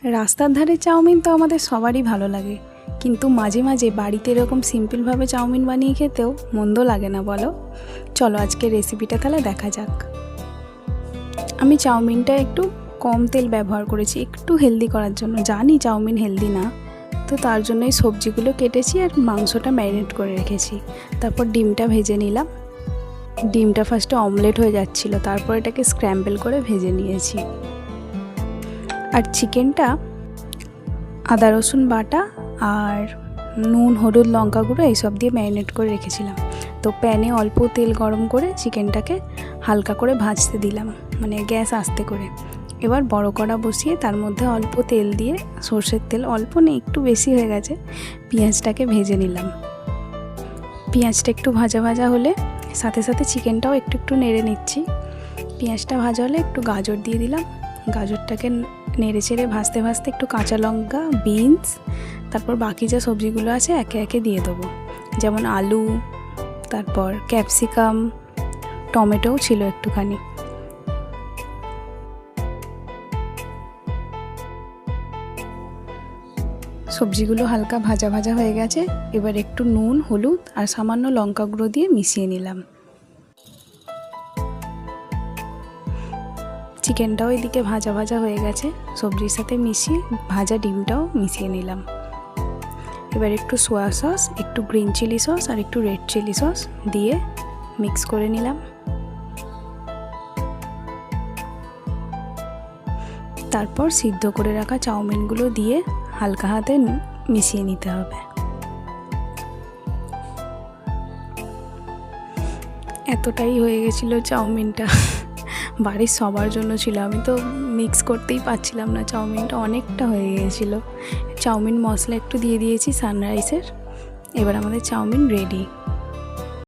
রাস্তার ধারে চাউমিন তো আমাদের সবারই ভালো লাগে, কিন্তু মাঝে মাঝে বাড়িতে এরকম সিম্পলভাবে চাউমিন বানিয়ে খেতেও মন্দ লাগে না বলো। চলো আজকে রেসিপিটা তাহলে দেখা যাক। আমি চাউমিনটা একটু কম তেল ব্যবহার করেছি, একটু হেলদি করার জন্য। জানি চাউমিন হেলদি না, তো তার জন্যই সবজিগুলো কেটেছি আর মাংসটা ম্যারিনেট করে রেখেছি। তারপর ডিমটা ভেজে নিলাম। ডিমটা ফার্স্টে অমলেট হয়ে যাচ্ছিল, তারপর এটাকে স্ক্র্যাম্বল করে ভেজে নিয়েছি। আর চিকেনটা আদা রসুন বাটা আর নুন হলুদ লঙ্কা গুঁড়ো এইসব দিয়ে ম্যারিনেট করে রেখেছিলাম। তো প্যানে অল্প তেল গরম করে চিকেনটাকে হালকা করে ভাজতে দিলাম, মানে গ্যাস আস্তে করে। এবার বড় কড়া বসিয়ে তার মধ্যে অল্প তেল দিয়ে, সর্ষের তেল অল্প নেই, একটু বেশি হয়ে গেছে, পেঁয়াজটাকে ভেজে নিলাম। পেঁয়াজটা একটু ভাজা ভাজা হলে সাথে সাথে চিকেনটাও একটু একটু নেড়ে নিচ্ছি। পেঁয়াজটা ভাজা হলে একটু গাজর দিয়ে দিলাম। গাজরটাকে নেড়ে চেড়ে ভাজতে ভাজতে একটু কাঁচা লঙ্কা, বিনস, তারপর বাকি যা সবজিগুলো আছে একে একে দিয়ে দেবো। যেমন আলু, তারপর ক্যাপসিকাম, টমেটোও ছিল একটুখানি। সবজিগুলো হালকা ভাজা ভাজা হয়ে গেছে। এবার একটু নুন হলুদ আর সামান্য লঙ্কা গুঁড়ো দিয়ে মিশিয়ে নিলাম। চিকেনটাও এদিকে ভাজা ভাজা হয়ে গেছে, সবজির সাথে মিশিয়ে ভাজা ডিমটাও মিশিয়ে নিলাম। এবার একটু সোয়া সস, একটু গ্রিন চিলি সস আর একটু রেড চিলি সস দিয়ে মিক্স করে নিলাম। তারপর সিদ্ধ করে রাখা চাউমিনগুলো দিয়ে হালকা হাতে মিশিয়ে নিতে হবে। এতটাই হয়ে গেছিলো চাউমিনটা, বাড়ির সবার জন্য ছিল। আমি তো মিক্স করতেই পারছিলাম না, চাউমিনটা অনেকটা হয়ে গিয়েছিলো। চাউমিন মশলা একটু দিয়ে দিয়েছি সানরাইসের। এবার আমাদের চাউমিন রেডি।